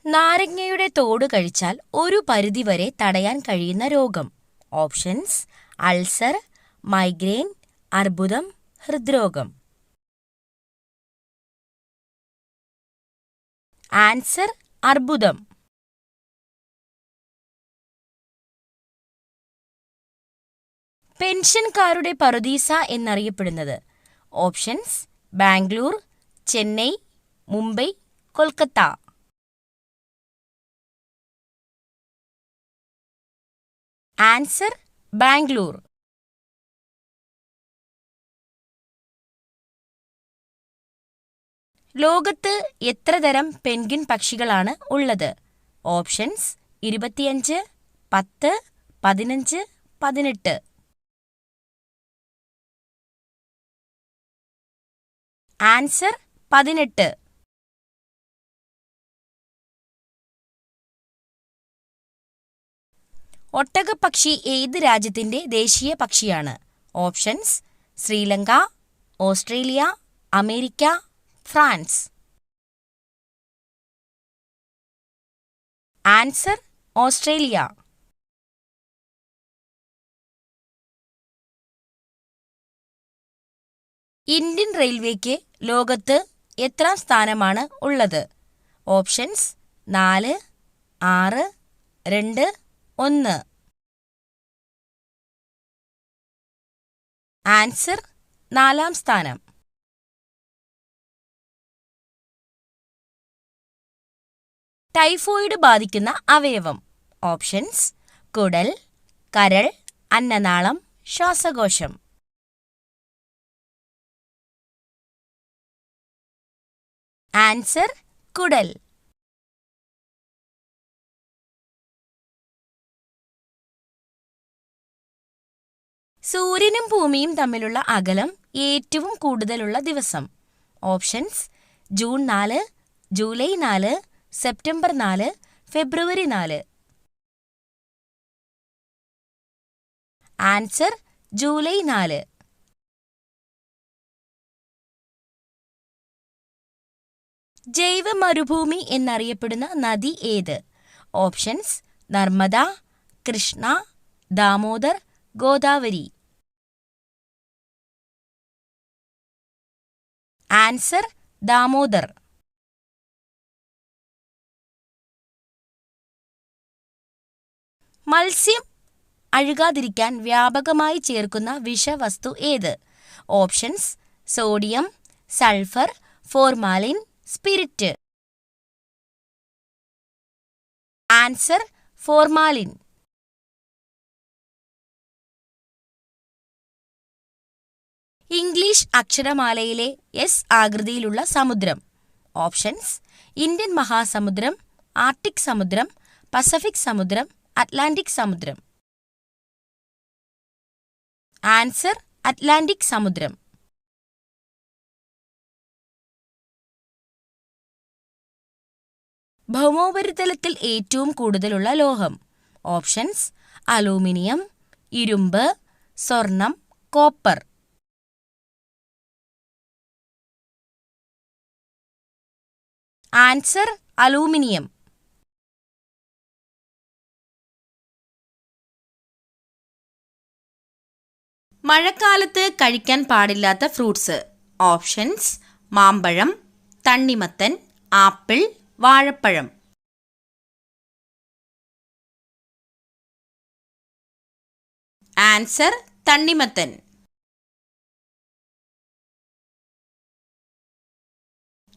നാരങ്ങയുടെ തോട് കഴിച്ചാൽ ഒരു പരിധിവരെ തടയാൻ കഴിയുന്ന രോഗം. ഓപ്ഷൻസ്: അൾസർ, മൈഗ്രെയിൻ, അർബുദം, ഹൃദ്രോഗം. ആൻസർ: അർബുദം. പെൻഷൻകാരുടെ പറുദീസ എന്നറിയപ്പെടുന്നത്. ഓപ്ഷൻസ്: ബാംഗ്ലൂർ, ചെന്നൈ, മുംബൈ, കൊൽക്കത്ത. ആൻസർ: ബാംഗ്ലൂർ. ലോകത്ത് എത്ര തരം പെൻഗ്വിൻ പക്ഷികളാണ് ഉള്ളത്? ഓപ്ഷൻസ്: 25, 10, 15, 18. ആൻസർ: 18. ഒട്ടകപ്പക്ഷി ഏത് രാജ്യത്തിന്റെ ദേശീയ പക്ഷിയാണ്? Options: Sri Lanka, Australia, America, France. Answer: Australia. Indian റെയിൽവേക്ക് ലോകത്ത് എത്രാം സ്ഥാനമാണ് ഉള്ളത്? ഓപ്ഷൻസ്: 4, 6, 2, 1. ആൻസർ: 4-ാം സ്ഥാനം. ടൈഫോയിഡ് ബാധിക്കുന്ന അവയവം. ഓപ്ഷൻസ്: കുടൽ, കരൾ, അന്നനാളം, ശ്വാസകോശം. ആൻസർ: കുടൽ. സൂര്യനും ഭൂമിയും തമ്മിലുള്ള അകലം ഏറ്റവും കൂടുതലുള്ള ദിവസം. Options: June 4, July 4, September 4, February 4. Answer: July 4. ജൈവ മരുഭൂമി എന്നറിയപ്പെടുന്ന നദി ഏത്? ഓപ്ഷൻസ്: നർമ്മദ, കൃഷ്ണ, ദാമോദർ, ഗോദാവരി. ആൻസർ: ദാമോദർ. മത്സ്യം അഴുകാതിരിക്കാൻ വ്യാപകമായി ചേർക്കുന്ന വിഷവസ്തു ഏത്? Options: sodium, sulphur, formalin, spirit. Answer: formalin. English അക്ഷരമാലയിലെ എസ് ആകൃതിയിലുള്ള സമുദ്രം. ഓപ്ഷൻസ്: ഇന്ത്യൻ മഹാസമുദ്രം, ആർട്ടിക് സമുദ്രം, പസഫിക് സമുദ്രം, അറ്റ്ലാന്റിക് സമുദ്രം. ആൻസർ: അറ്റ്ലാന്റിക് സമുദ്രം. ഭൗമോപരിതലത്തിൽ ഏറ്റവും കൂടുതലുള്ള ലോഹം. ഓപ്ഷൻസ്: അലൂമിനിയം, ഇരുമ്പ്, സ്വർണം, കോപ്പർ. Answer: aluminium. മഴക്കാലത്ത് കഴിക്കാൻ പാടില്ലാത്ത ഫ്രൂട്ട്സ്. ഓപ്ഷൻസ്: മാമ്പഴം, തണ്ണിമത്തൻ, ആപ്പിൾ, വാഴപ്പഴം. ആൻസർ: തണ്ണിമത്തൻ.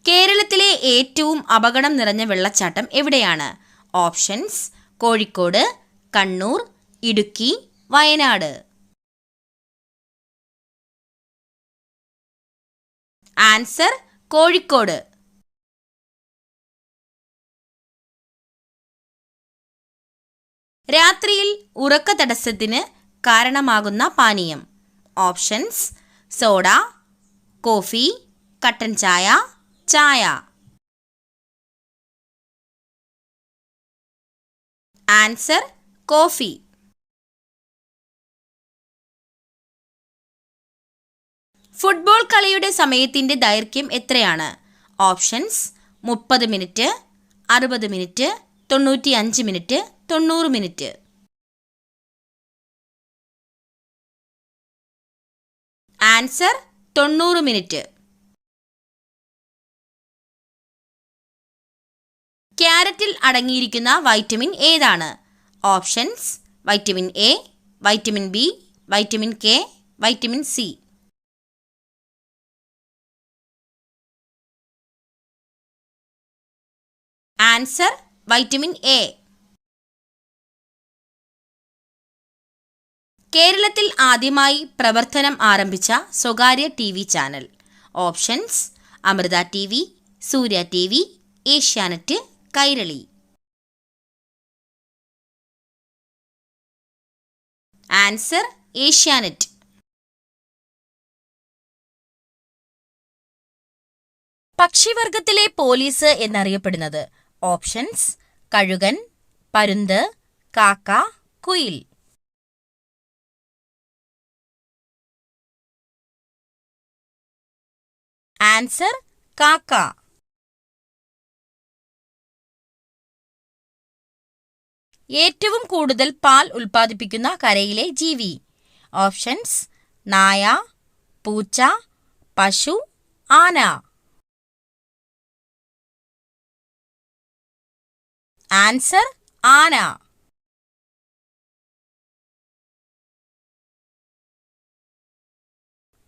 കേരളത്തിലെ ഏറ്റവും അപകടം നിറഞ്ഞ വെള്ളച്ചാട്ടം എവിടെയാണ്? ഓപ്ഷൻസ്: കോഴിക്കോട്, കണ്ണൂർ, ഇടുക്കി, വയനാട്. ആൻസർ: കോഴിക്കോട്. രാത്രിയിൽ ഉറക്ക തടസ്സത്തിന് കാരണമാകുന്ന പാനീയം. ഓപ്ഷൻസ്: സോഡ, കോഫി, കട്ടൻ ചായ, ചായ. Answer: coffee. ഫുട്ബോൾ കളിയുടെ സമയത്തിന്റെ ദൈർഘ്യം എത്രയാണ്? Options: 30 minute, 60 minute, 95 minute, 90 minute. Answer 90 minute. ക്യാരറ്റിൽ അടങ്ങിയിരിക്കുന്ന വൈറ്റമിൻ ഏതാണ്? Options: vitamin A, vitamin B, vitamin K, vitamin C. Answer vitamin A. കേരളത്തിൽ ആദ്യമായി പ്രവർത്തനം ആരംഭിച്ച സ്വകാര്യ TV channel. Options: Amrita TV, Surya TV, Asianet, Kairali. Answer Asianet. പക്ഷിവർഗത്തിലെ പോലീസ് എന്നറിയപ്പെടുന്നത്. ഓപ്ഷൻസ്: കഴുകൻ, പരുന്ത്, കാക്ക, കുയിൽ. ആൻസർ കാക്ക. ഏറ്റവും കൂടുതൽ പാൽ ഉൽപ്പാദിപ്പിക്കുന്ന കരയിലെ ജീവി. ഓപ്ഷൻസ്: നായ, പൂച്ച, പശു, ആന. ആൻസർ ആന.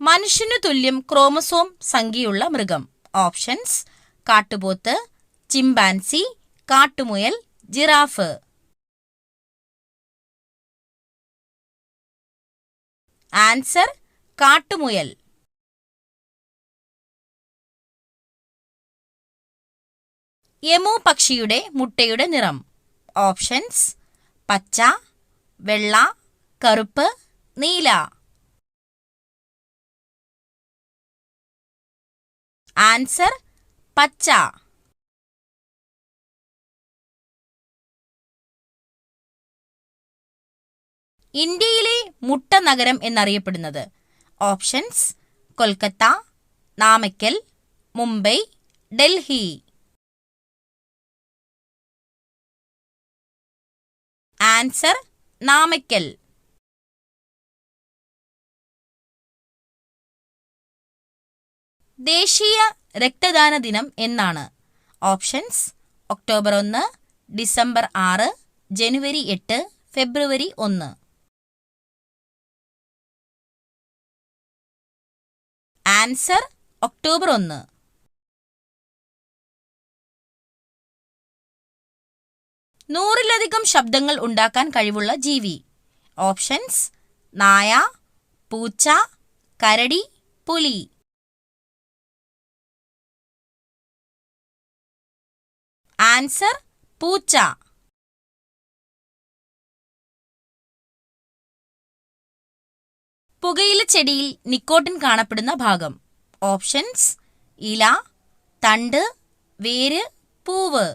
മനുഷ്യനു തുല്യം ക്രോമസോം സംഖ്യയുള്ള മൃഗം. ഓപ്ഷൻസ്: കാട്ടുപോത്ത്, ചിമ്പാൻസി, കാട്ടുമുയൽ, ജിറാഫ്. ആൻസർ കാട്ടുമുയൽ. യമു പക്ഷിയുടെ മുട്ടയുടെ നിറം. ഓപ്ഷൻസ്: പച്ച, വെള്ള, കറുപ്പ്, നീല. ആൻസർ പച്ച. ഇന്ത്യയിലെ മുട്ട നഗരം എന്നറിയപ്പെടുന്നത്. ഓപ്ഷൻസ്: കൊൽക്കത്ത, നാമക്കൽ, മുംബൈ, ഡൽഹി. ആൻസർ നാമക്കൽ. ദേശീയ രക്തദാന ദിനം എന്നാണ്? ഓപ്ഷൻസ്: ഒക്ടോബർ 1, ഡിസംബർ 6, ജനുവരി 8, ഫെബ്രുവരി 1. Answer October 1. നൂറിലധികം ശബ്ദങ്ങൾ ഉണ്ടാക്കാൻ കഴിവുള്ള ജീവി. ഓപ്ഷൻസ്: നായ, പൂച്ച, കരടി, പുലി. ആൻസർ പൂച്ച. പുകയില ചെടിയിൽ നിക്കോട്ടിൻ കാണപ്പെടുന്ന ഭാഗം. ഓപ്ഷൻസ്: ഇല, തണ്ട്, വേര്, പൂവ്.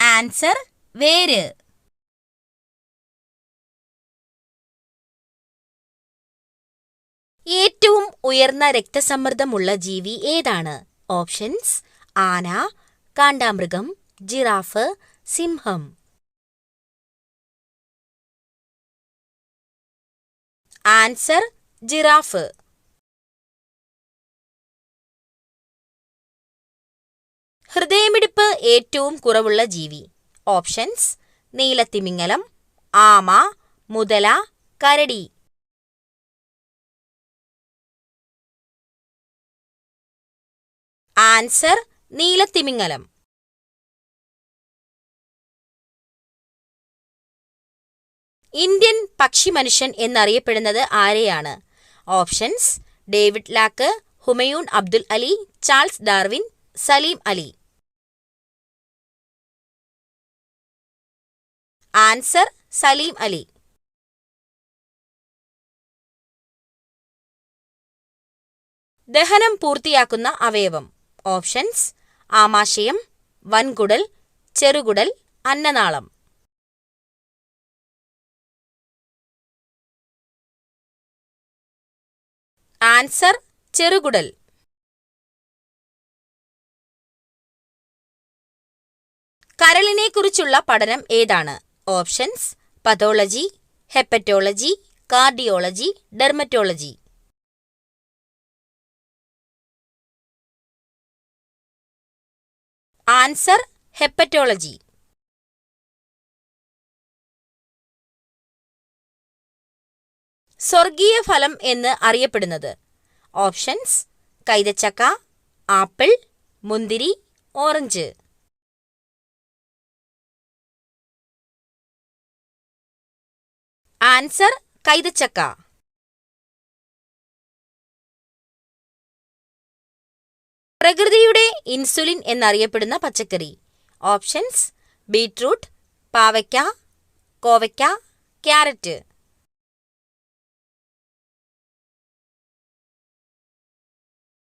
ആൻസർ വേര്. ഏറ്റവും ഉയർന്ന രക്തസമ്മർദ്ദമുള്ള ജീവി ഏതാണ്? ഓപ്ഷൻസ്: ആന, കാണ്ടാമൃഗം, ജിറാഫ്, സിംഹം. Answer giraffe. ഹൃദയമിടിപ്പ് ഏറ്റവും കുറവുള്ള ജീവി. ഓപ്ഷൻസ്: നീലത്തിമിംഗലം, ആമ, മുതല, കരടി. ആൻസർ നീലത്തിമിംഗലം. ഇന്ത്യൻ പക്ഷിമനുഷ്യൻ എന്നറിയപ്പെടുന്നത് ആരെയാണ്? Options: David Lack, Humayun Abdul Ali, Charles Darwin, Salim Ali. Answer Salim Ali. ദഹനം പൂർത്തിയാക്കുന്ന അവയവം. ഓപ്ഷൻസ്: ആമാശയം, വൻകുടൽ, ചെറുകുടൽ, അന്നനാളം. ആൻസർ ചെറുകുടൽ. കരളിനെ കുറിച്ചുള്ള പഠനം ഏതാണ്? Options: pathology, hepatology, cardiology, dermatology. Answer: hepatology. സ്വർഗീയ ഫലം എന്ന് അറിയപ്പെടുന്നത്? ഓപ്ഷൻസ്: കൈതച്ചക്ക, ആപ്പിൾ, മുന്തിരി, ഓറഞ്ച്. ആൻസർ: കൈതച്ചക്ക. പ്രകൃതിയുടെ ഇൻസുലിൻ എന്നറിയപ്പെടുന്ന പച്ചക്കറി? ഓപ്ഷൻസ്: ബീറ്റ്റൂട്ട്, പാവയ്ക്ക, കോവയ്ക്ക, ക്യാരറ്റ്.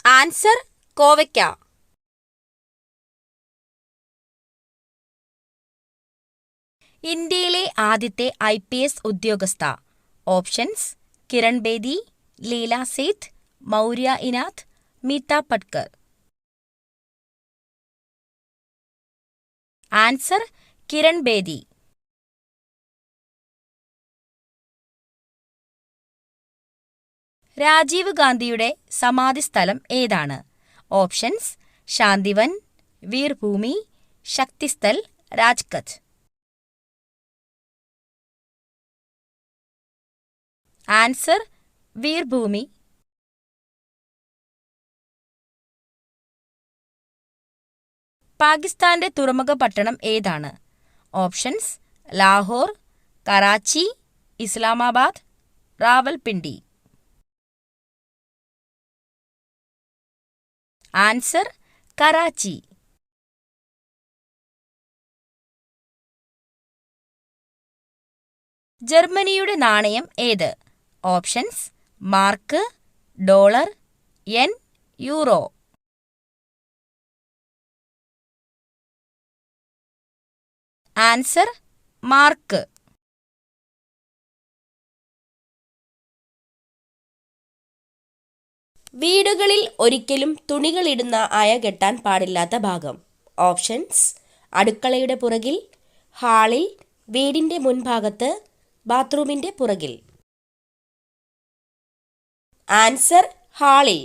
ആൻസർ: കോവയ്ക്ക. ഇന്ത്യയിലെ ആദ്യത്തെ IPS ഉദ്യോഗസ്ഥ? ഓപ്ഷൻസ്: കിരൺ ബേദി, ലീല സേത്ത്, മൗര്യ ഇനാഥ്, മീത പട്കർ. ആൻസർ: കിരൺ ബേദി. രാജീവ് ഗാന്ധിയുടെ സമാധിസ്ഥലം ഏതാണ്? ഓപ്ഷൻസ്: ശാന്തിവൻ, വീർഭൂമി, ശക്തിസ്ഥൽ, രാജ്കട്ട്. ആൻസർ: വീർഭൂമി. പാകിസ്ഥാന്റെ തുറമുഖ പട്ടണം ഏതാണ്? ഓപ്ഷൻസ്: ലാഹോർ, കറാച്ചി, ഇസ്ലാമാബാദ്, റാവൽപിണ്ടി. ആൻസർ: കറാച്ചി. ജർമ്മനിയുടെ നാണയം ഏത്? Options: mark, dollar, N, euro. Answer: mark. വീടുകളിൽ ഒരിക്കലും തുണികളിടുന്ന അയ കെട്ടാൻ പാടില്ലാത്ത ഭാഗം? ഓപ്ഷൻസ്: അടുക്കളയുടെ പുറകിൽ, ഹാളിൽ, വീടിന്റെ മുൻഭാഗത്ത്, ബാത്റൂമിന്റെ പുറകിൽ. ആൻസർ: ഹാളിൽ.